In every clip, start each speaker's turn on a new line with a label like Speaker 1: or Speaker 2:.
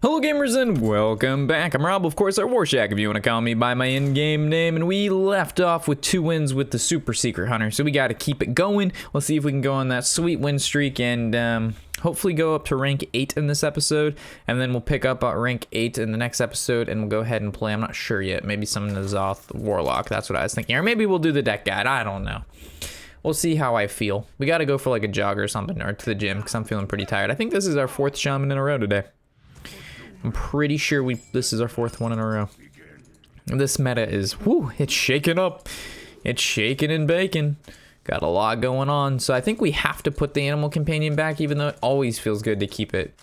Speaker 1: Hello gamers and welcome back. I'm Rob, of course, our Warshack if you want to call me by my in-game name, and we left off with 2 wins with the Super Secret Hunter, so we got to keep it going. Let's see if we can go on that sweet win streak and hopefully go up to rank 8 in this episode, and then we'll pick up at rank 8 in the next episode, and we'll go ahead and play. I'm not sure yet. Maybe some Nazoth Warlock, that's what I was thinking, or maybe we'll do the deck guide. I don't know. We'll see how I feel. We got to go for like a jog or something, or to the gym, because I'm feeling pretty tired. I think this is our 4th shaman in a row today. I'm pretty sure this is our 4th one in a row. This meta is, whoo, it's shaking up. It's shaking and baking. Got a lot going on. So I think we have to put the animal companion back, even though it always feels good to keep it.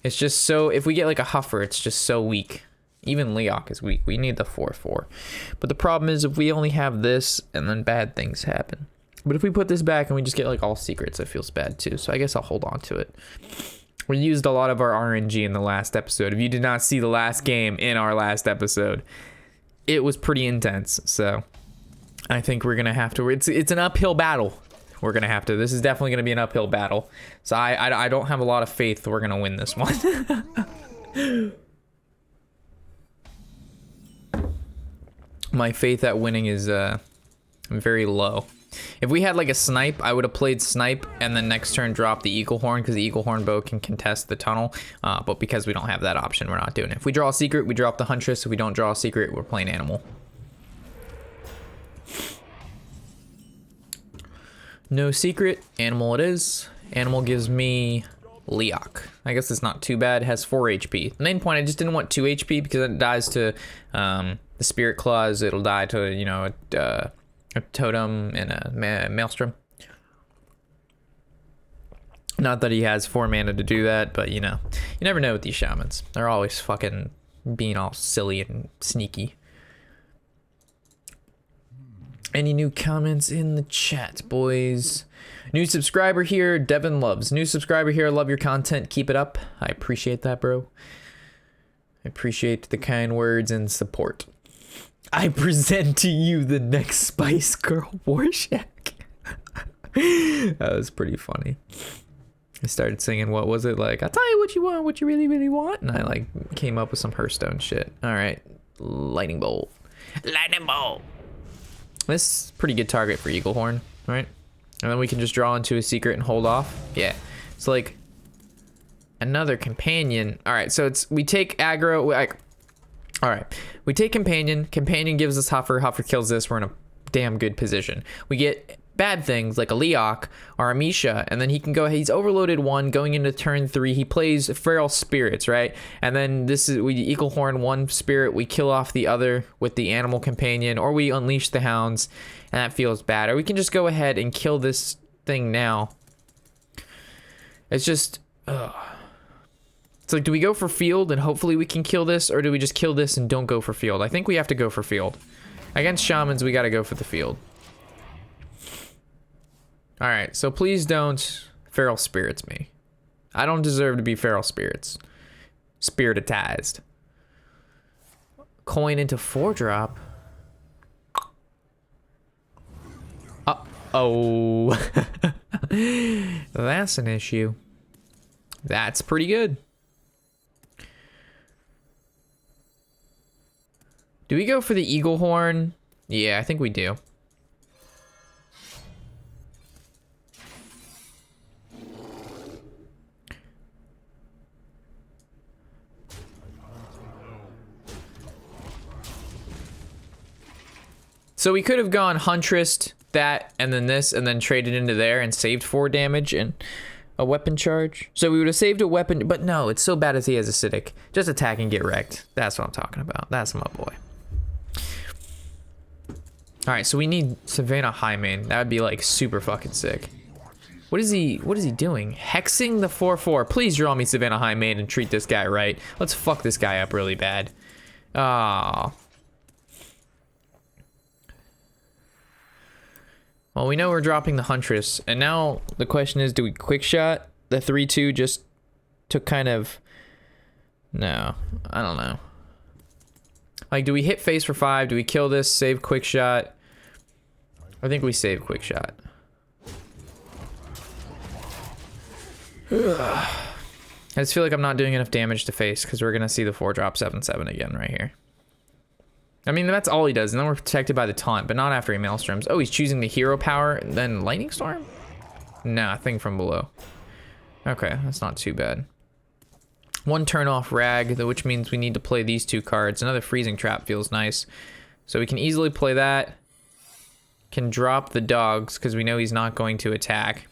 Speaker 1: It's just so, if we get like a Huffer, it's just so weak. Even Leok is weak. We need the 4/4. But the problem is if we only have this and then bad things happen. But if we put this back and we just get like all secrets, it feels bad too. So I guess I'll hold on to it. We used a lot of our RNG in the last episode. If you did not see the last game in our last episode, it was pretty intense. So I think we're going to have to, it's an uphill battle. We're going to have to, this is definitely going to be an uphill battle. So I don't have a lot of faith we're going to win this one. My faith at winning is very low. If we had like a snipe, I would have played snipe and then next turn drop the eagle horn because the eagle horn bow can contest the tunnel. But because we don't have that option, we're not doing it. If we draw a secret, we drop the huntress. If we don't draw a secret, we're playing animal. No secret, animal it is. Animal gives me Leok. I guess it's not too bad. It has 4 HP. The main point, I just didn't want 2 HP because it dies to the spirit claws. It'll die to, you know, a totem and a maelstrom. Not that he has 4 mana to do that, but you know, you never know with these shamans. They're always fucking being all silly and sneaky. Any new comments in the chat, boys? New subscriber here, Devin Loves. New subscriber here, love your content, keep it up. I appreciate that, bro. I appreciate the kind words and support. I present to you the next Spice Girl Warshack. That was pretty funny. I started singing, what was it like? I'll tell you what you want, what you really, really want. And I like came up with some Hearthstone shit. All right, lightning bolt. Lightning bolt. This is a pretty good target for Eagle Horn, right? And then we can just draw into a secret and hold off. Yeah, it's like another companion. All right, so it's, we take aggro, like, all right, we take companion. Companion gives us Huffer. Huffer kills this. We're in a damn good position. We get bad things like a Leok or a Misha, and then he can go. He's overloaded 1 going into turn 3. He plays Feral Spirits, right? And then this is, we Eagle Horn 1 spirit. We kill off the other with the animal companion, or we unleash the hounds, and that feels bad. Or we can just go ahead and kill this thing now. It's just, ugh. It's like, do we go for field and hopefully we can kill this, or do we just kill this and don't go for field? I think we have to go for field. Against shamans, we got to go for the field. All right, so please don't feral spirits me. I don't deserve to be feral spirits. Spiritized. Coin into 4-drop. Uh-oh. That's an issue. That's pretty good. Do we go for the eagle horn? Yeah, I think we do. So we could have gone Huntress, that, and then this, and then traded into there and saved 4 damage and a weapon charge. So we would have saved a weapon, but no, it's so bad as he has acidic. Just attack and get wrecked. That's what I'm talking about. That's my boy. All right, so we need Savannah Highmane. That would be like super fucking sick. What is he doing? Hexing the 4/4. Please draw me Savannah Highmane and treat this guy right. Let's fuck this guy up really bad. Ah. Well, we know we're dropping the Huntress, and now the question is, do we quick shot the 3/2 just to kind of, no, I don't know. Like, do we hit face for 5? Do we kill this, save quick shot? I think we save quick shot. I just feel like I'm not doing enough damage to face because we're going to see the 4-drop 7/7 again right here. I mean, that's all he does. And then we're protected by the taunt, but not after he Maelstroms. Oh, he's choosing the hero power and then Lightning Storm? Nah, thing from below. Okay, that's not too bad. 1 turn off Rag, which means we need to play these 2 cards. Another Freezing Trap feels nice. So we can easily play that. Can drop the dogs because we know he's not going to attack.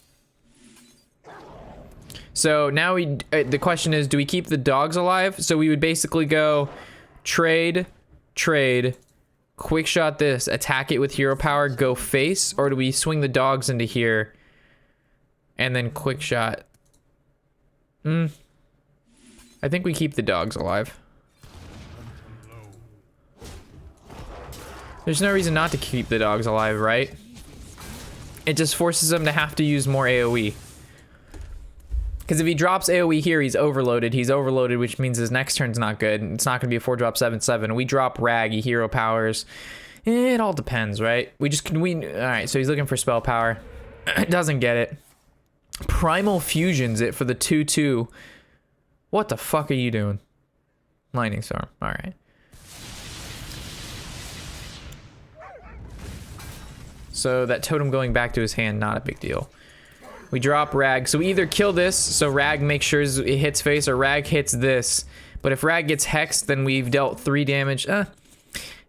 Speaker 1: So now the question is, do we keep the dogs alive? So we would basically go trade, quick shot this, attack it with hero power, go face, or do we swing the dogs into here and then quick shot? I think we keep the dogs alive. There's no reason not to keep the dogs alive, right? It just forces them to have to use more AoE. Because if he drops AoE here, he's overloaded. He's overloaded, which means his next turn's not good. It's not going to be a 4-drop 7/7. We drop Rag, he hero powers. It all depends, right? All right, so he's looking for spell power. Doesn't get it. Primal Fusions it for the 2/2. What the fuck are you doing? Lightning Storm. All right. So that totem going back to his hand, not a big deal. We drop Rag. So we either kill this, so Rag makes sure it hits face, or Rag hits this. But if Rag gets hexed, then we've dealt 3 damage. It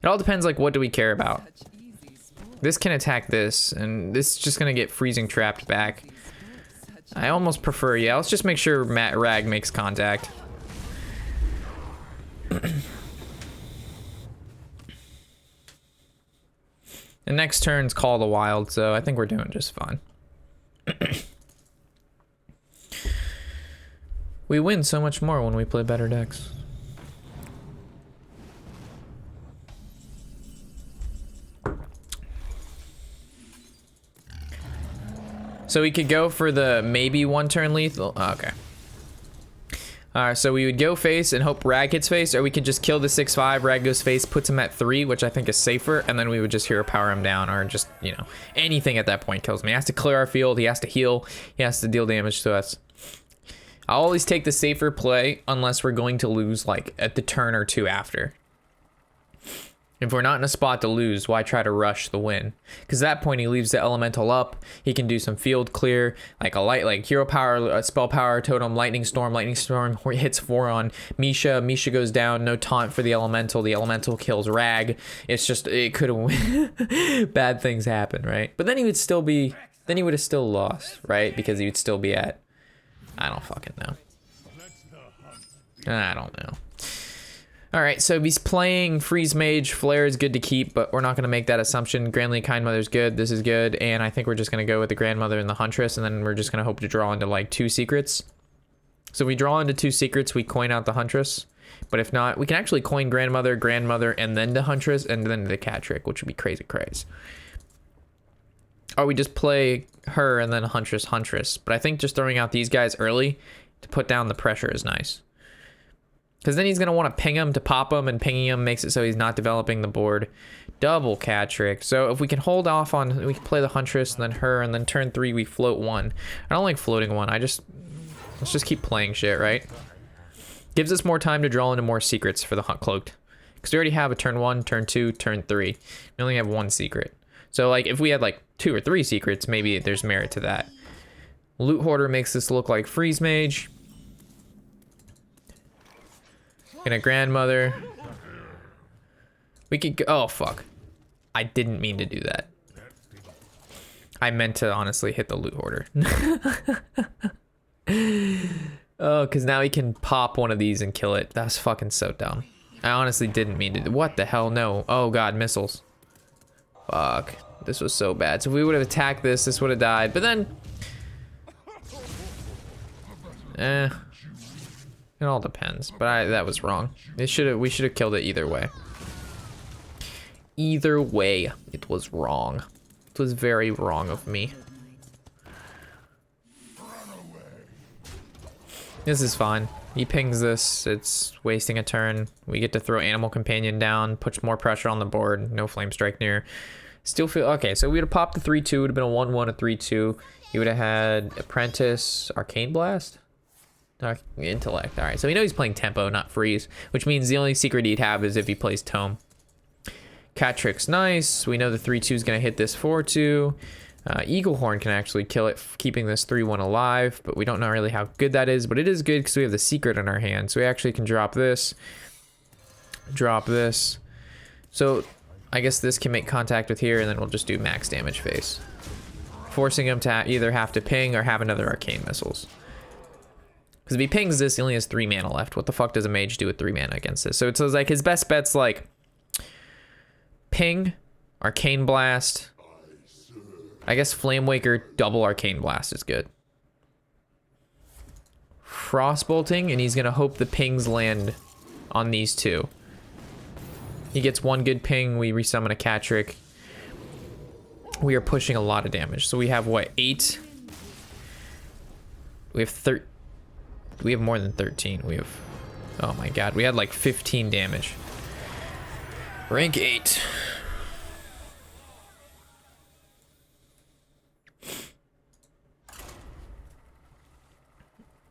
Speaker 1: all depends, like, what do we care about? This can attack this, and this is just going to get freezing trapped back. I almost prefer, yeah, let's just make sure Rag makes contact. The next turn's Call the Wild, so I think we're doing just fine. We win so much more when we play better decks. So we could go for the maybe 1 turn lethal. Oh, okay. Alright, so we would go face and hope Rag hits face, or we could just kill the 6/5, Rag goes face, puts him at 3, which I think is safer, and then we would just hero power him down, or just, you know, anything at that point kills him. He has to clear our field, he has to heal, he has to deal damage to us. I'll always take the safer play unless we're going to lose, like, at the turn or 2 after. If we're not in a spot to lose, why try to rush the win? Because at that point, he leaves the elemental up. He can do some field clear, like like hero power, spell power, totem, lightning storm hits 4 on Misha. Misha goes down, no taunt for the elemental. The elemental kills Rag. It's just, it could have bad things happen, right? But then he would still be, then he would have still lost, right? Because he would still be at, I don't fucking know. I don't know. All right, so if he's playing Freeze Mage, Flare is good to keep, but we're not going to make that assumption. Grandly Kind Mother's good, this is good, and I think we're just going to go with the Grandmother and the Huntress, and then we're just going to hope to draw into like 2 secrets. So if we draw into 2 secrets, we coin out the Huntress, but if not, we can actually coin Grandmother, and then the Huntress, and then the Cat Trick, which would be crazy craze. Or we just play her and then Huntress, but I think just throwing out these guys early to put down the pressure is nice. Because then he's going to want to ping him to pop him, and pinging him makes it so he's not developing the board. Double Cat Trick. So if we can hold off on, we can play the Huntress and then her, and then turn 3 we float 1. I don't like floating 1. Let's just keep playing shit, right? Gives us more time to draw into more secrets for the Cloaked. Because we already have a turn 1, turn 2, turn 3. We only have 1 secret. So like if we had like 2 or 3 secrets, maybe there's merit to that. Loot Hoarder makes this look like Freeze Mage. And a Grandmother. We could go, oh fuck. I didn't mean to do that. I meant to honestly hit the Loot Hoarder. Oh, because now he can pop one of these and kill it. That's fucking so dumb. I honestly didn't mean to. What the hell? No. Oh god, missiles. Fuck. This was so bad. So if we would have attacked this, this would have died. But then... It all depends, but that was wrong. We should have killed it either way. Either way, it was wrong. It was very wrong of me. This is fine. He pings this, it's wasting a turn. We get to throw Animal Companion down, puts more pressure on the board, no Flame Strike near. Still feel, okay, so we would have popped the 3-2, it would have been a 1-1, a 3-2. You would have had Apprentice, Arcane Blast? Intellect. All right, so we know he's playing tempo, not freeze, which means the only secret he'd have is if he plays tome. Cat trick's nice. We know the 3-2 is going to hit this 4-2. Eagle Horn can actually kill it, keeping this 3-1 alive, but we don't know really how good that is, but it is good because we have the secret in our hand. So we actually can drop this. Drop this. So I guess this can make contact with here, and then we'll just do max damage phase. Forcing him to either have to ping or have another arcane missiles. Because if he pings this, he only has 3 mana left. What the fuck does a mage do with 3 mana against this? So it's like his best bet's like ping, arcane blast. I guess Flame Waker, double arcane blast is good. Frostbolting, and he's gonna hope the pings land on these 2. He gets 1 good ping, we resummon a cat trick. We are pushing a lot of damage. So we have what, 8? We have more than 13. We have, oh my god, we had like 15 damage. Rank 8.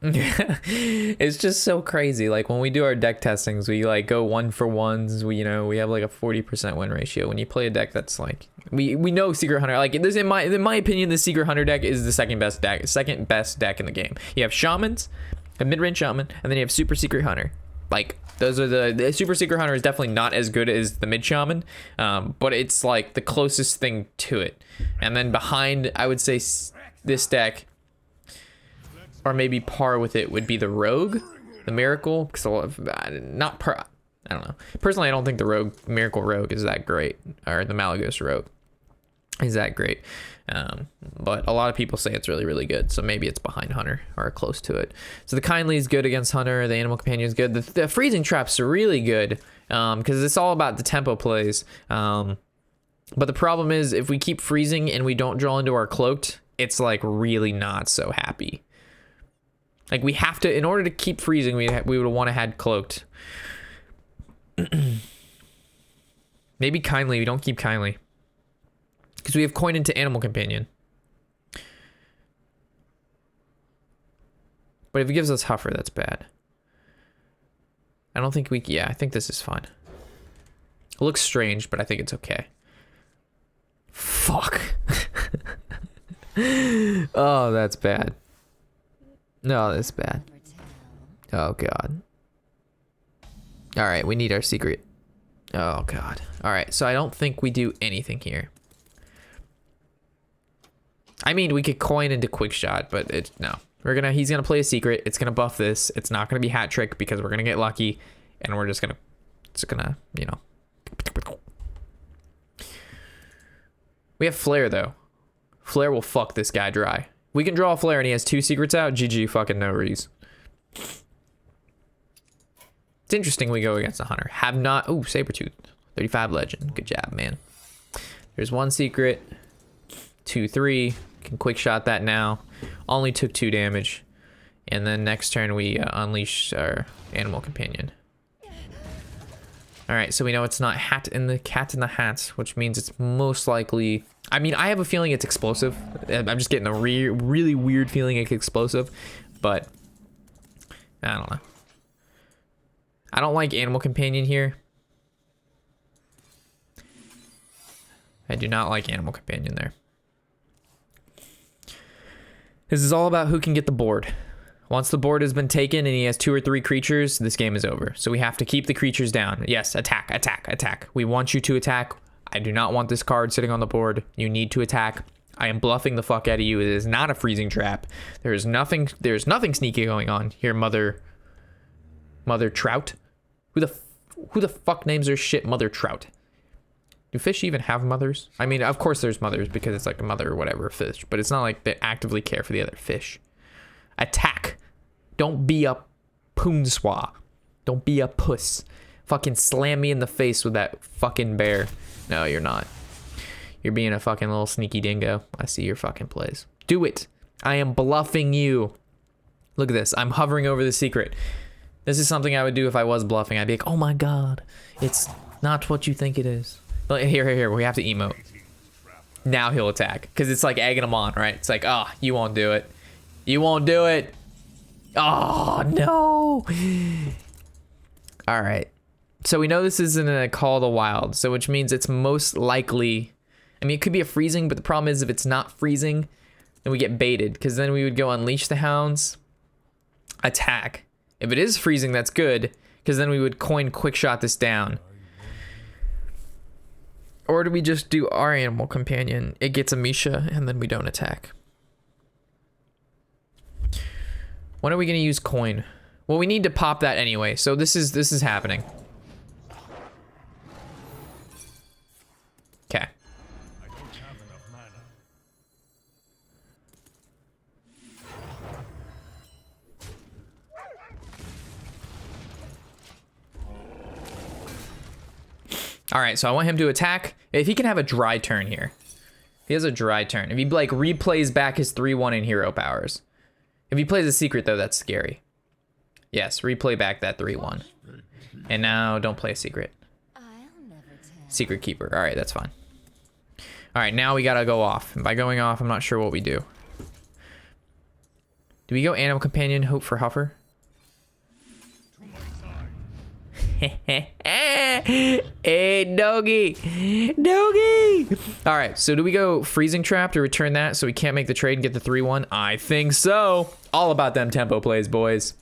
Speaker 1: It's just so crazy. Like when we do our deck testings, we like go 1-for-1s. We we have like a 40% win ratio. When you play a deck that's like we know Secret Hunter, like this in my opinion, the Secret Hunter deck is the second best deck in the game. You have Shamans, a mid-range Shaman, and then you have Super Secret Hunter. Like those are the Super Secret Hunter is definitely not as good as the mid Shaman, but it's like the closest thing to it. And then behind, I would say this deck, or maybe par with it, would be the Rogue, the Miracle. Because I don't know. Personally, I don't think the Miracle Rogue is that great, or the Malagos Rogue is that great. But a lot of people say it's really, really good. So maybe it's behind Hunter or close to it. So the Kindly is good against Hunter. The Animal Companion is good. The Freezing Trap's really good because it's all about the tempo plays. But the problem is if we keep freezing and we don't draw into our Cloaked, it's like really not so happy. Like we have to, in order to keep freezing, we would want to had Cloaked. Maybe Kindly. We don't keep Kindly because we have coin into Animal Companion. But if it gives us Huffer, that's bad. I don't think we... Yeah, I think this is fine. It looks strange, but I think it's okay. Fuck. Oh, that's bad. No, that's bad. Oh, God. Alright, we need our secret. Oh, God. Alright, so I don't think we do anything here. I mean, we could coin into Quick Shot, but no. He's gonna play a secret. It's gonna buff this. It's not gonna be Hat Trick because we're gonna get lucky, and we're just gonna, We have Flare though. Flare will fuck this guy dry. We can draw a Flare and he has 2 secrets out. GG fucking no rees. It's interesting we go against a Hunter. Have not. Ooh, Sabretooth. 35 legend. Good job, man. There's 1 secret. 2-3. Can Quick Shot that now. Only took 2 damage. And then next turn we unleash our Animal Companion. Alright, so we know it's not Cat in the Hat, which means it's most likely... I mean, I have a feeling it's explosive. I'm just getting a really weird feeling it's explosive. But, I don't know. I don't like Animal Companion here. I do not like Animal Companion there. This is all about who can get the board. Once the board has been taken and he has 2 or 3 creatures, this game is over. So we have to keep the creatures down. Yes, attack, attack, attack. We want you to attack. I do not want this card sitting on the board. You need to attack. I am bluffing the fuck out of you. It is not a freezing trap. There's nothing sneaky going on here, Mother Trout. Who the fuck names their shit Mother Trout? Do fish even have mothers? I mean, of course there's mothers because it's like a mother or whatever fish, but it's not like they actively care for the other fish. Attack. Don't be a poonswa. Don't be a puss. Fucking slam me in the face with that fucking bear. No, you're not. You're being a fucking little sneaky dingo. I see your fucking plays. Do it. I am bluffing you. Look at this. I'm hovering over the secret. This is something I would do if I was bluffing. I'd be like, oh my god. It's not what you think it is. Here. We have to emote. Now he'll attack. Because it's like egging him on, right? It's like, oh, you won't do it. You won't do it. Oh, no. All right. So we know this isn't a Call of the Wild, so which means it's most likely... I mean, it could be a freezing, but the problem is if it's not freezing, then we get baited, because then we would go Unleash the Hounds, attack. If it is freezing, that's good, because then we would coin quick shot this down. Or do we just do our animal companion? It gets a Misha, and then we don't attack. When are we going to use coin? Well, we need to pop that anyway, so this is happening. Okay. All right, so I want him to attack. If he can have a dry turn here. He has a dry turn. If he like replays back his 3-1 in hero powers. If he plays a secret though, that's scary. Yes, replay back that 3-1. And now don't play a secret. Secret keeper. All right, that's fine. All right, now we gotta go off. And by going off, I'm not sure what we do. Do we go animal companion, hope for Huffer? Hey, doggy. Doggy. All right, so do we go freezing trap to return that so we can't make the trade and get the 3-1? I think so. All about them tempo plays, boys.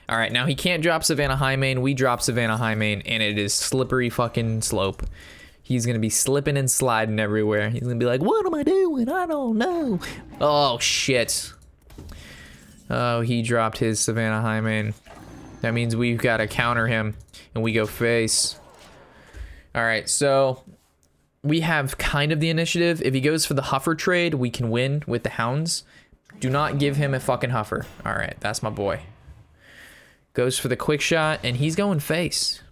Speaker 1: All right, now he can't drop Savannah Highmane. We drop Savannah Highmane, and it is slippery fucking slope. He's going to be slipping and sliding everywhere. He's going to be like, what am I doing? I don't know. Oh, shit. Oh, he dropped his Savannah Highmane. That means we've got to counter him, and we go face. All right, so we have kind of the initiative. If he goes for the Huffer trade, we can win with the Hounds. Do not give him a fucking Huffer. All right, that's my boy. Goes for the quick shot, and he's going face.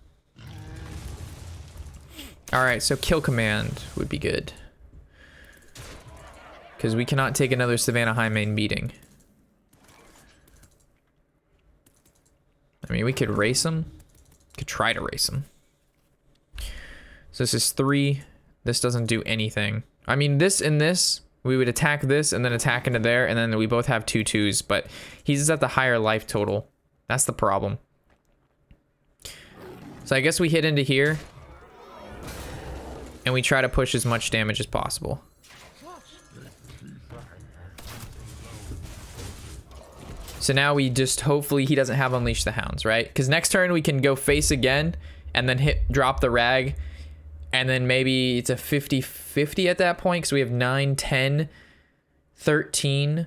Speaker 1: All right, so kill command would be good. Because we cannot take another Savannah Highmane beating. I mean, we could race him. Could try to race him. So this is 3. This doesn't do anything. I mean, this and this, we would attack this and then attack into there, and then we both have 2/2s, but he's at the higher life total. That's the problem. So I guess we hit into here, and we try to push as much damage as possible. So now we just, hopefully he doesn't have Unleash the Hounds, right? Because next turn we can go face again and then drop the rag. And then maybe it's a 50-50 at that point because we have 9, 10, 13.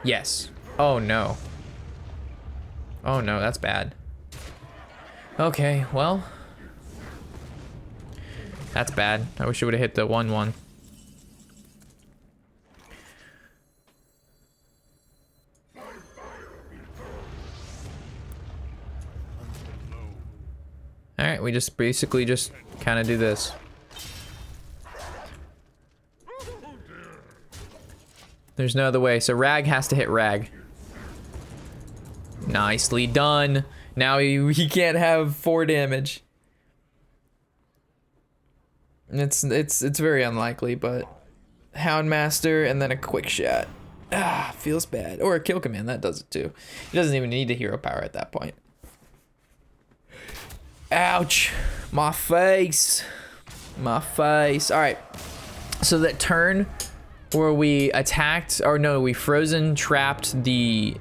Speaker 1: Yes. Oh no. Oh no, that's bad. Okay, well. That's bad. I wish it would have hit the 1-1. All right, we just basically just kind of do this. There's no other way. So rag has to hit rag. Nicely done. Now he can't have 4 damage. It's very unlikely, but Houndmaster and then a quick shot. Ah, feels bad. Or a kill command, that does it too. He doesn't even need a hero power at that point. Ouch, my face, my face. All right, so that turn where we attacked, or no, we frozen trapped the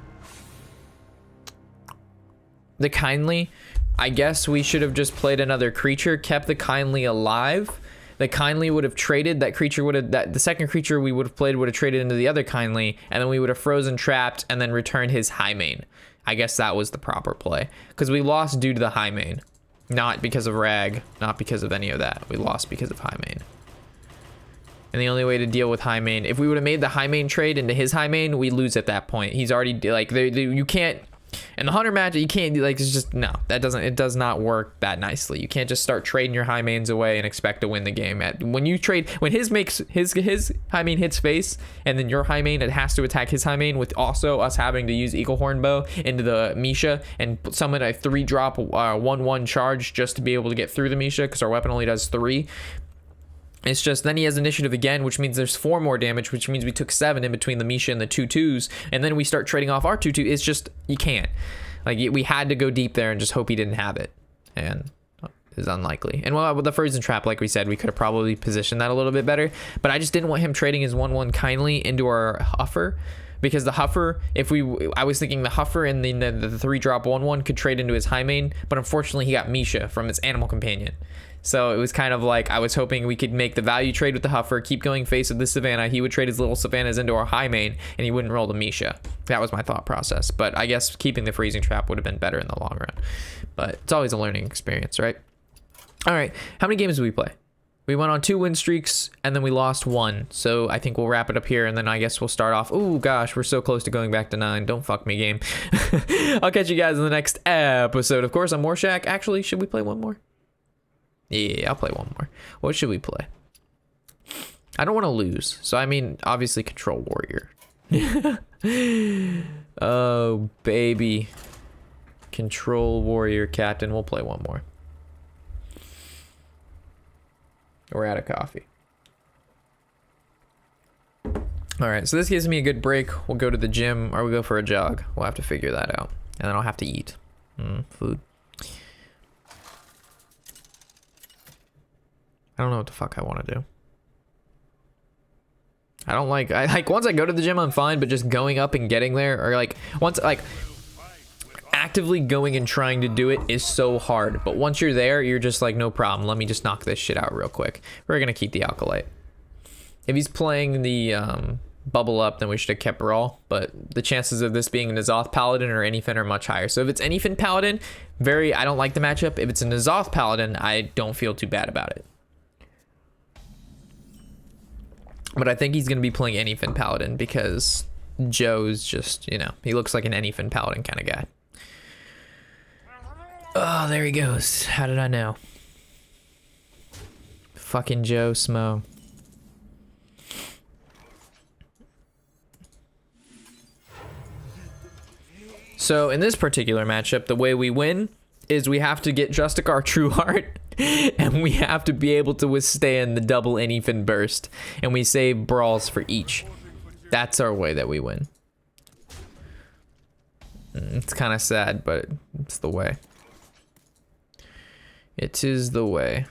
Speaker 1: kindly. I guess we should have just played another creature, kept the kindly alive. The kindly would have traded, that creature would have, the second creature we would have played would have traded into the other kindly, and then we would have frozen trapped and then returned his Highmane. I guess that was the proper play, because we lost due to the Highmane. Not because of rag, not because of any of that. We lost because of Highmane. And the only way to deal with Highmane, if we would have made the Highmane trade into his Highmane, we lose at that point. He's already, like, you can't, in the Hunter match, you can't, like, it's just, no, it does not work that nicely. You can't just start trading your Highmanes away and expect to win the game. When you trade, when his Highmane hits face, and then your Highmane, it has to attack his Highmane, with also us having to use Eagle Horn Bow into the Misha and summon a 3-drop 1/1 charge just to be able to get through the Misha, because our weapon only does 3. It's just then he has initiative again, which means there's 4 more damage, which means we took 7 in between the Misha and the 2/2s, and then we start trading off our 2/2. It's just, you can't. Like, we had to go deep there and just hope he didn't have it, and it's unlikely. And well, with the Frozen Trap, like we said, we could have probably positioned that a little bit better, but I just didn't want him trading his 1/1 kindly into our Huffer, because the Huffer, I was thinking the Huffer and the 3-drop 1/1 could trade into his high main, but unfortunately he got Misha from his Animal Companion. So it was kind of like I was hoping we could make the value trade with the Huffer, keep going face of the Savannah. He would trade his little Savannahs into our high main, and he wouldn't roll the Misha. That was my thought process. But I guess keeping the Freezing Trap would have been better in the long run. But it's always a learning experience, right? All right, how many games did we play? We went on 2 win streaks, and then we lost 1. So I think we'll wrap it up here, and then I guess we'll start off. Oh, gosh, we're so close to going back to 9. Don't fuck me, game. I'll catch you guys in the next episode. Of course, I'm Warshack. Actually, should we play one more? Yeah, I'll play one more. What should we play? I don't want to lose. So, I mean, obviously, Control Warrior. Oh, baby. Control Warrior Captain. We'll play one more. We're out of coffee. All right, so this gives me a good break. We'll go to the gym or we'll go for a jog. We'll have to figure that out. And then I'll have to eat. Food. I don't know what the fuck I want to do. I don't like, once I go to the gym, I'm fine, but just going up and getting there, or like, once, like, actively going and trying to do it is so hard. But once you're there, you're just like, no problem. Let me just knock this shit out real quick. We're going to keep the Alkalite. If he's playing the bubble up, then we should have kept Brawl. But the chances of this being a N'Zoth Paladin or anything are much higher. So if it's anything Paladin, I don't like the matchup. If it's a N'Zoth Paladin, I don't feel too bad about it. But I think he's going to be playing anything Paladin because Joe's just, you know, he looks like an anything Paladin kind of guy. Oh, there he goes. How did I know? Fucking Joe Smo. So in this particular matchup, the way we win is we have to get Justicar True Heart, and we have to be able to withstand the double anything burst, and we save brawls for each. That's our way that we win. It's kind of sad, but it's the way. It is the way.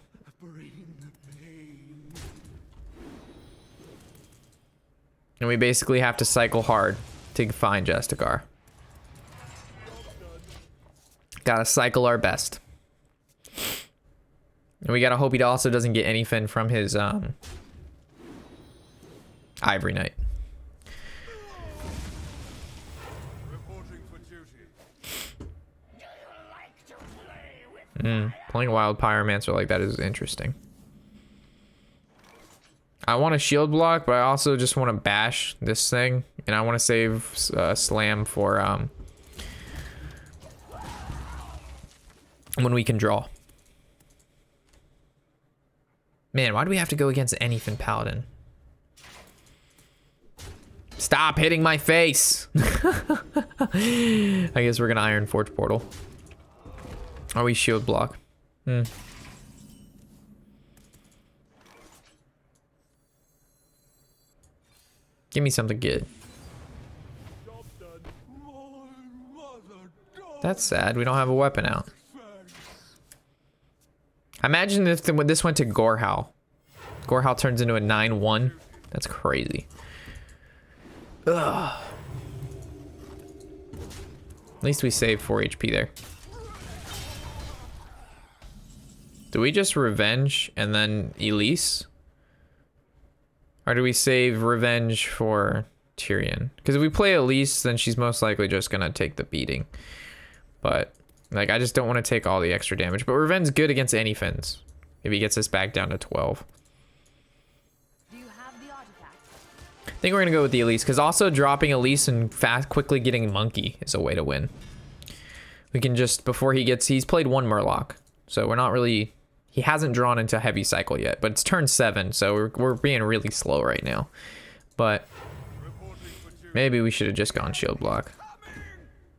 Speaker 1: And we basically have to cycle hard to find Justicar. Gotta cycle our best. And we gotta hope he also doesn't get anything from his Ivory Knight. Playing a Wild Pyromancer like that is interesting. I want to shield block, but I also just want to bash this thing, and I want to save Slam for when we can draw. Man, why do we have to go against anything Paladin? Stop hitting my face! I guess we're gonna Iron Forge Portal. Or we shield block. Give me something good. That's sad. We don't have a weapon out. Imagine if this went to Gorehowl. Gorehowl turns into a 9-1. That's crazy. Ugh. At least we saved 4 HP there. Do we just Revenge and then Elise? Or do we save Revenge for Tyrion? Because if we play Elise, then she's most likely just going to take the beating. But, like, I just don't want to take all the extra damage. But Revenge's good against any Fins. If he gets us back down to 12.
Speaker 2: Do you have the artifact?
Speaker 1: I think we're going to go with the Elise. Because also dropping Elise and quickly getting Monkey is a way to win. We can just, before he gets, he's played 1 Murloc. So we're not really... He hasn't drawn into heavy cycle yet, but it's turn 7, so we're being really slow right now. But maybe we should have just gone shield block.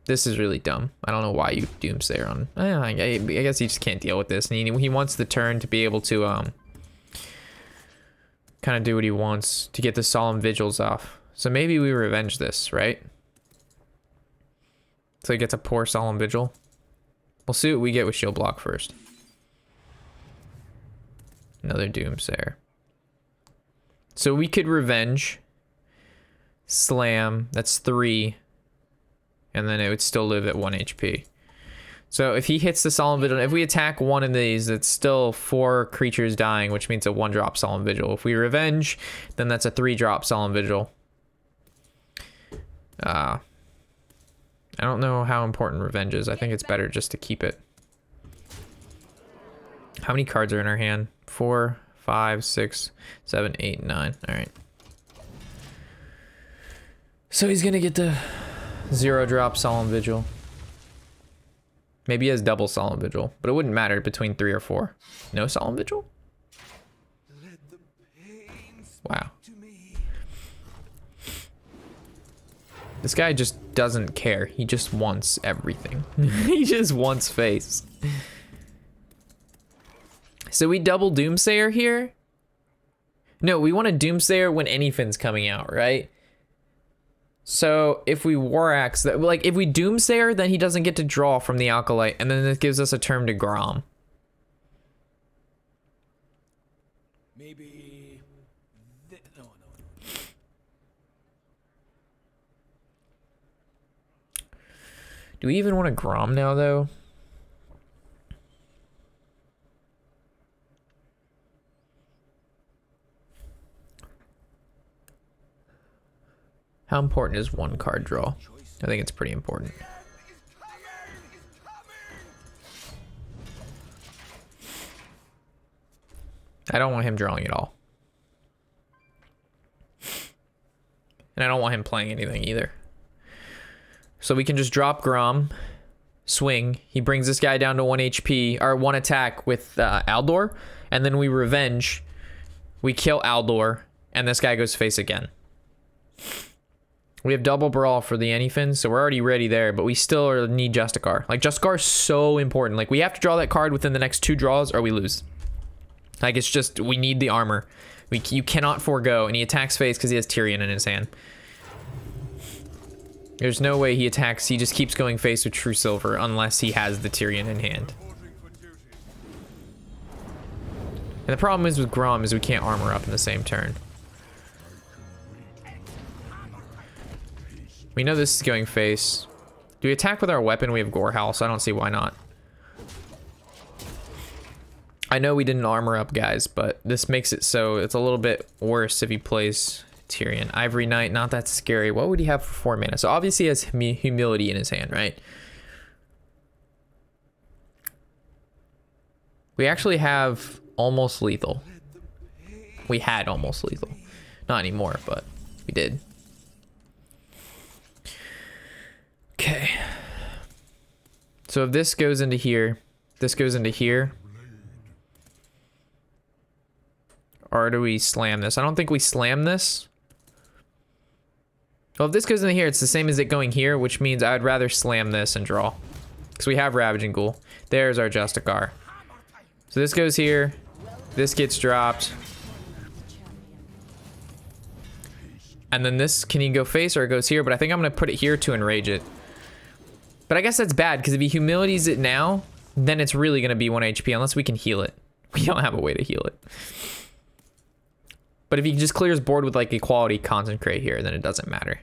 Speaker 1: This is really dumb. I don't know why you Doomsayer on. I guess he just can't deal with this, and he wants the turn to be able to kind of do what he wants to get the Solemn Vigils off. So maybe we revenge this, right? So he gets a poor Solemn Vigil. We'll see what we get with Shield Block first. Another Doomsayer. So we could revenge. Slam. That's 3. And then it would still live at 1 HP. So if he hits the Solemn Vigil, if we attack one of these, it's still 4 creatures dying, which means a 1-drop Solemn Vigil. If we revenge, then that's a 3-drop Solemn Vigil. I don't know how important revenge is. I think it's better just to keep it. How many cards are in our hand? 4, 5, 6, 7, 8, 9. All right. So he's gonna get the 0-drop Solemn Vigil. Maybe he has double Solemn Vigil, but it wouldn't matter between 3 or 4. No Solemn Vigil? Wow. This guy just doesn't care. He just wants everything. He just wants face. So we double Doomsayer here? No, we want a Doomsayer when anything's coming out, right? So if we War Axe, like if we Doomsayer, then he doesn't get to draw from the Alkalite, and then this gives us a turn to Grom.
Speaker 3: Maybe. No.
Speaker 1: Do we even want to Grom now, though? How important is 1 card draw? I think it's pretty important. I don't want him drawing at all. And I don't want him playing anything either. So we can just drop Grom, swing. He brings this guy down to 1 HP, or 1 attack with Aldor, and then we revenge. We kill Aldor, and this guy goes face again. We have double Brawl for the Anyfin, so we're already ready there, but we still need Justicar. Like, Justicar is so important. Like, we have to draw that card within the next 2 draws, or we lose. Like, it's just, we need the armor. You cannot forego, and he attacks face because he has Tyrion in his hand. There's no way he attacks, he just keeps going face with True Silver, unless he has the Tyrion in hand. And the problem is with Grom is we can't armor up in the same turn. We know this is going face. Do we attack with our weapon? We have Gorehouse. I don't see why not. I know we didn't armor up, guys, but this makes it so it's a little bit worse if he plays Tyrion. Ivory Knight, not that scary. What would he have for 4 mana? So obviously he has Humility in his hand, right? We actually have Almost Lethal. We had Almost Lethal. Not anymore, but we did. Okay. So if this goes into here, this goes into here. Or do we slam this? I don't think we slam this. Well, if this goes into here, it's the same as it going here, which means I would rather slam this and draw. Because we have Ravaging Ghoul. There's our Justicar. So this goes here. This gets dropped. And then this, can he go face or it goes here? But I think I'm going to put it here to enrage it. But I guess that's bad, because if he humilities it now, then it's really going to be 1 HP, unless we can heal it. We don't have a way to heal it. But if he just clears board with, like, Equality Consecrate here, then it doesn't matter.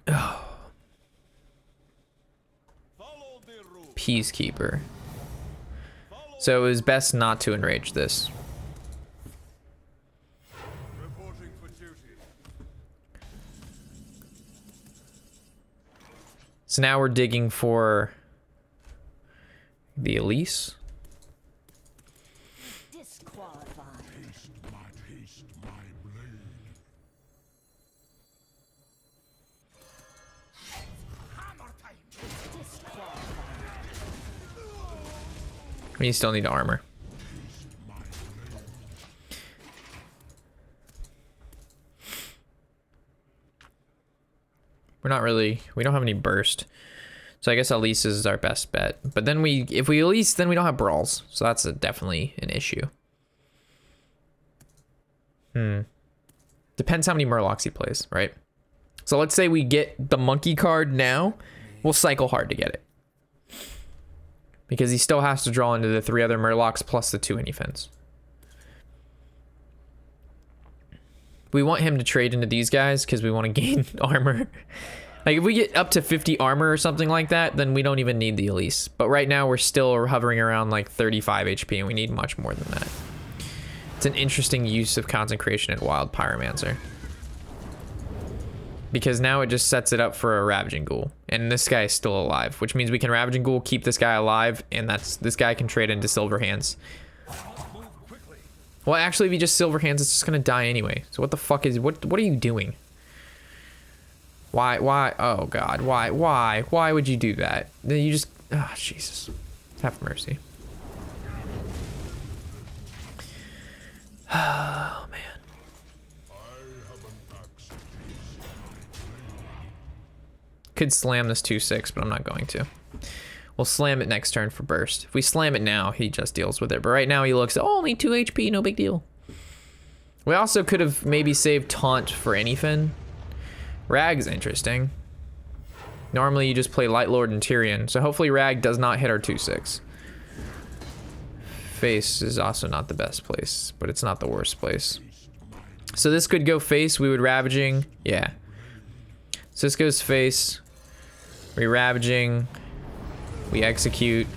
Speaker 1: Oh. Peacekeeper. So it was best not to enrage this. So now we're digging for the Elise.
Speaker 2: Disqualified.
Speaker 1: We still need armor. We're not really, we don't have any burst. So I guess Elise is our best bet. But then if we Elise, then we don't have brawls. So that's definitely an issue. Depends how many Murlocs he plays, right? So let's say we get the monkey card now. We'll cycle hard to get it. Because he still has to draw into the 3 other Murlocs plus the 2 anyfins. We want him to trade into these guys because we want to gain armor. Like if we get up to 50 armor or something like that, then we don't even need the Elise. But right now we're still hovering around like 35 HP and we need much more than that. It's an interesting use of Consecration and Wild Pyromancer. Because now it just sets it up for a Ravaging Ghoul. And this guy is still alive, which means we can Ravaging Ghoul, keep this guy alive, and this guy can trade into Silver Hands. Well, actually, if he just Silver Hands, it's just gonna die anyway. So what the fuck what are you doing? Why, oh God, why would you do that? Then you just, oh, Jesus. Have mercy. Oh, man. Could slam this 2/6, but I'm not going to. We'll slam it next turn for burst. If we slam it now, he just deals with it. But right now he looks, oh, only 2 HP, no big deal. We also could have maybe saved Taunt for anything. Rag's interesting. Normally you just play Light Lord and Tyrion, so hopefully Rag does not hit our 2/6. Face is also not the best place, but it's not the worst place. So this could go face, we would Ravaging, yeah. So this goes face, we Ravaging, we execute,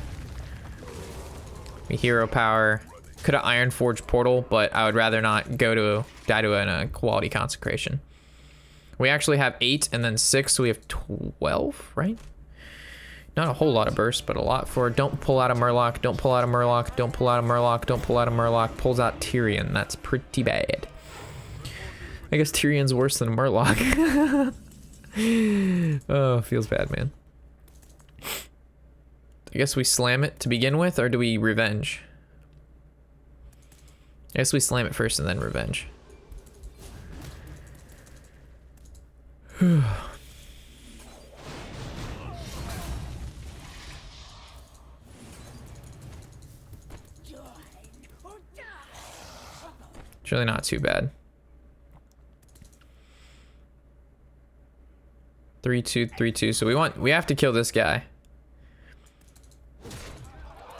Speaker 1: we Hero Power. Could have Iron Forge Portal, but I would rather not die to a quality Consecration. We actually have 8 and then 6, so we have 12, right? Not a whole lot of burst, but a lot for don't pull out a Murloc, don't pull out a Murloc, don't pull out a Murloc, don't pull out a Murloc, pulls out Tyrion. That's pretty bad. I guess Tyrion's worse than a Murloc. Oh, feels bad, man. I guess we slam it to begin with, or do we revenge? I guess we slam it first and then revenge. It's really not too bad. 3/2, 3/2. So we have to kill this guy.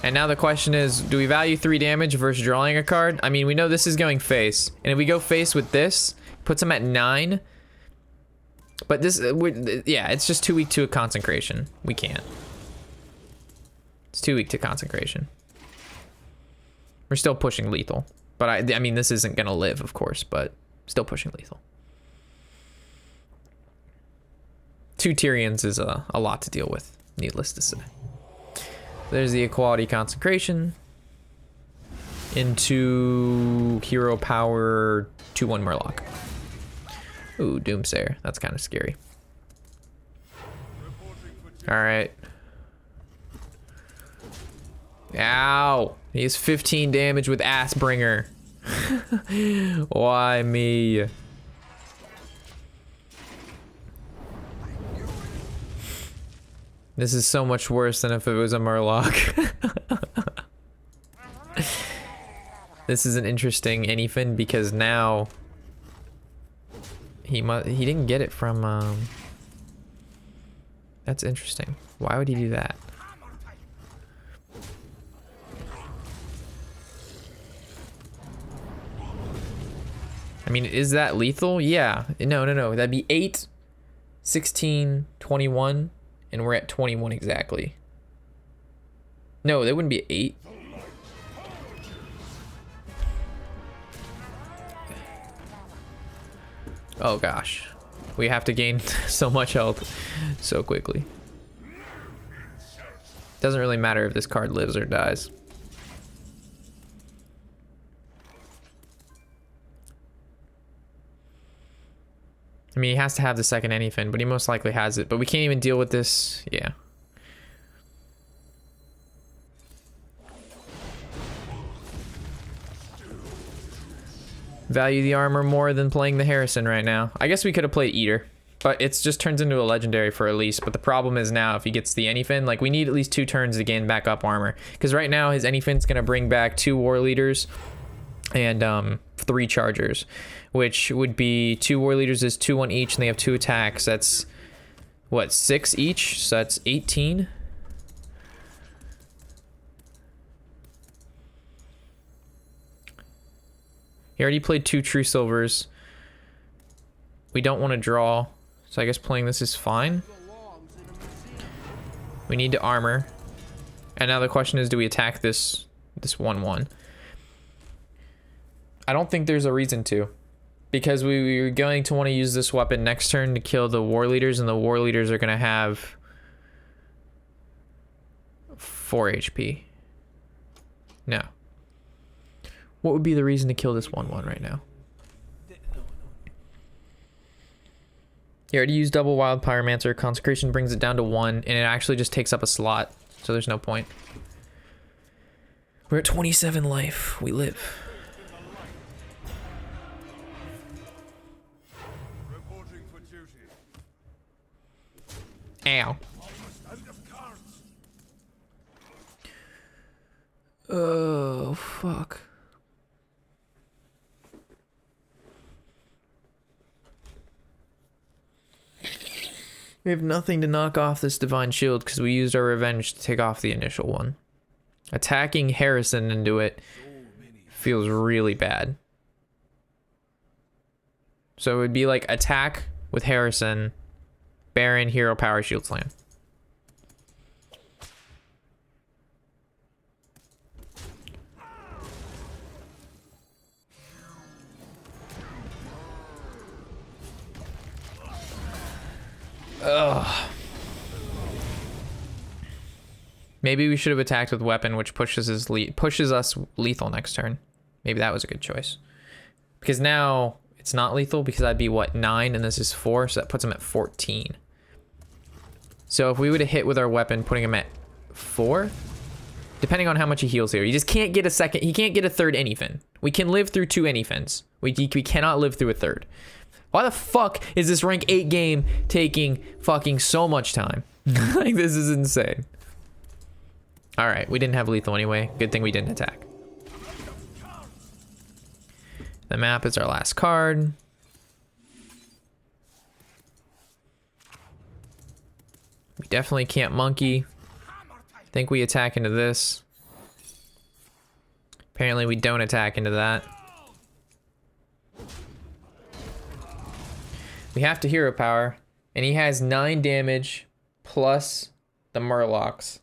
Speaker 1: And now the question is, do we value 3 damage versus drawing a card? I mean, we know this is going face. And if we go face with this, puts him at 9. But this, yeah, it's just too weak to a Consecration. We can't. It's too weak to Consecration. We're still pushing lethal. But I mean, this isn't going to live, of course, but still pushing lethal. 2 Tyrions is a lot to deal with, needless to say. There's the Equality Consecration. Into Hero Power 2/1 Murloc. Ooh, Doomsayer. That's kind of scary. Alright. Ow! He's 15 damage with Assbringer. Why me? This is so much worse than if it was a Murloc. This is an interesting anyfin because now he didn't get it from that's interesting. Why would he do that? I mean, is that lethal? Yeah. No. That'd be 8, 16, 21, and we're at 21 exactly. No, that wouldn't be 8. Oh gosh. We have to gain so much health so quickly. Doesn't really matter if this card lives or dies. I mean, he has to have the second anyfin, but he most likely has it. But we can't even deal with this. Yeah. Value the armor more than playing the Harrison right now. I guess we could have played Eater. But it's just turns into a legendary for Elise. But the problem is now if he gets the Anyfin, like we need at least 2 turns to gain back up armor. Because right now his Anyfin's going to bring back 2 war leaders and 3 chargers. Which would be 2 war leaders is 2 on each and they have 2 attacks. That's what, 6 each? So that's 18. He already played 2 True Silvers. We don't want to draw. So I guess playing this is fine. We need to armor. And now the question is, do we attack this 1/1? I don't think there's a reason to. Because we're going to want to use this weapon next turn to kill the war leaders, and the war leaders are going to have 4 HP. No. What would be the reason to kill this 1/1 right now? You already used double wild pyromancer. Consecration brings it down to 1, and it actually just takes up a slot, so there's no point. We're at 27 life. We live.
Speaker 4: Reporting for duty.
Speaker 1: Ow.
Speaker 4: Out of cards.
Speaker 1: Oh, fuck. We have nothing to knock off this Divine Shield because we used our revenge to take off the initial one. Attacking Harrison into it feels really bad. So it would be like attack with Harrison, Baron, Hero, Power, Shield Slam. Ugh. Maybe we should have attacked with weapon, which pushes us lethal next turn. Maybe that was a good choice. Because now it's not lethal because I'd be what, 9 and this is 4, so that puts him at 14. So if we would have hit with our weapon, putting him at 4, depending on how much he heals here, he just can't get a second. He can't get a third Anyfin. We can live through 2 Anyfins. We cannot live through a third. Why the fuck is this rank 8 game taking fucking so much time? Like, this is insane. Alright, we didn't have lethal anyway. Good thing we didn't attack. The map is our last card. We definitely can't monkey. I think we attack into this. Apparently we don't attack into that. We have to hero power, and he has 9 damage plus the Murlocs.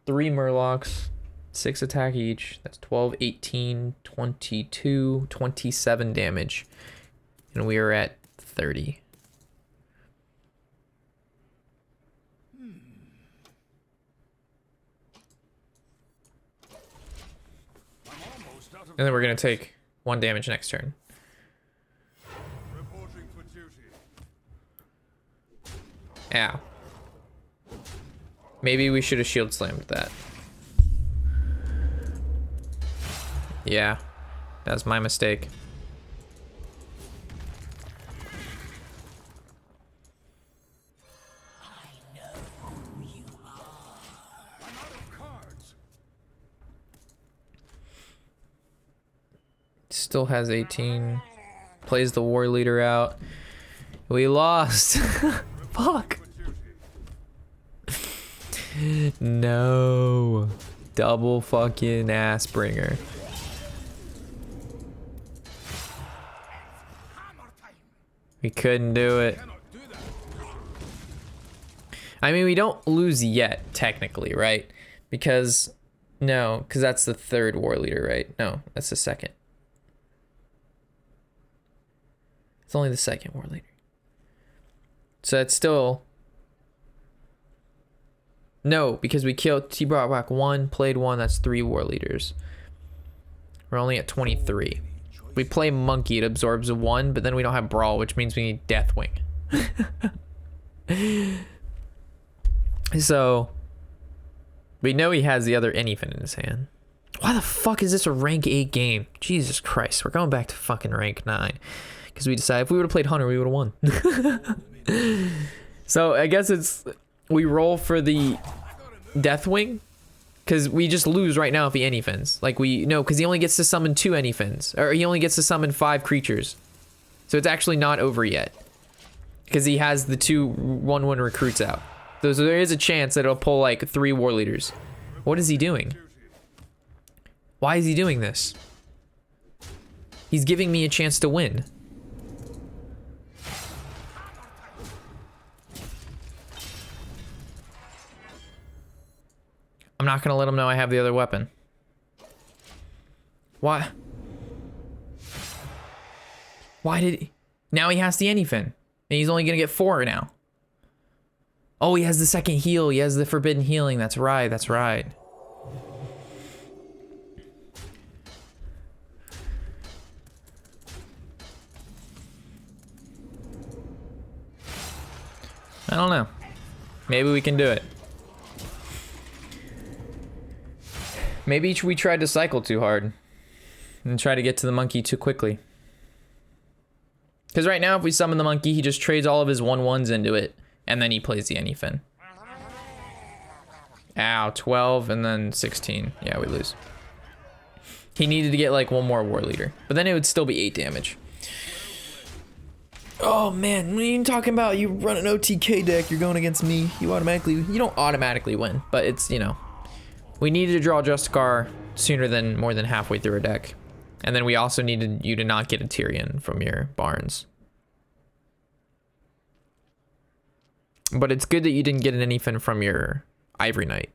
Speaker 1: 3 Murlocs, 6 attack each. That's 12, 18, 22, 27 damage. And we are at 30. And then we're going to take 1 damage next turn. Ow. Maybe we should have shield slammed that. Yeah, that's my mistake. Still has 18. Plays the war leader out. We lost. Fuck. No. Double fucking ass bringer. We couldn't do it. I mean, we don't lose yet, technically, right? Because, no, because that's the 3rd war leader, right? No, that's the 2nd. It's only the 2nd war leader. So it's still... No, because we killed... He brought back 1, played 1, that's 3 war leaders. We're only at 23. We play Monkey, it absorbs a 1, but then we don't have Brawl, which means we need Deathwing. So... we know he has the other Anyfin in his hand. Why the fuck is this a rank 8 game? Jesus Christ, we're going back to fucking rank 9. Because we decided if we would have played Hunter, we would have won. So I guess it's we roll for the Deathwing. Because we just lose right now if he anyfins. Like no, because he only gets to summon 2 anyfins. Or he only gets to summon 5 creatures. So it's actually not over yet. Because he has the 2 1/1 recruits out. So there is a chance that it'll pull like 3 war leaders. What is he doing? Why is he doing this? He's giving me a chance to win. I'm not gonna let him know I have the other weapon. Why? Why did he? Now he has the anyfin. And he's only gonna get 4 now. Oh, he has the second heal. He has the forbidden healing. That's right, that's right. I don't know. Maybe we can do it. Maybe we tried to cycle too hard and try to get to the monkey too quickly. Because right now, if we summon the monkey, he just trades all of his 1/1s into it, and then he plays the anyfin. Ow, 12 and then 16. Yeah, we lose. He needed to get like 1 more war leader, but then it would still be 8 damage. Oh man, what are you talking about? You run an OTK deck, you're going against me. You don't automatically win, but it's, you know. We needed to draw Justicar sooner than more than halfway through our deck. And then we also needed you to not get a Tyrion from your Barns. But it's good that you didn't get an anyfin from your Ivory Knight.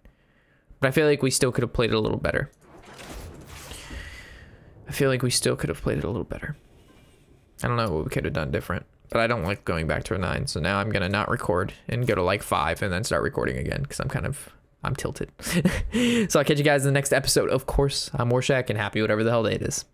Speaker 1: But I feel like we still could have played it a little better. I don't know what we could have done different. But I don't like going back to a 9. So now I'm going to not record and go to like 5 and then start recording again. Because I'm tilted. So I'll catch you guys in the next episode. Of course, I'm Warshack and happy whatever the hell day it is.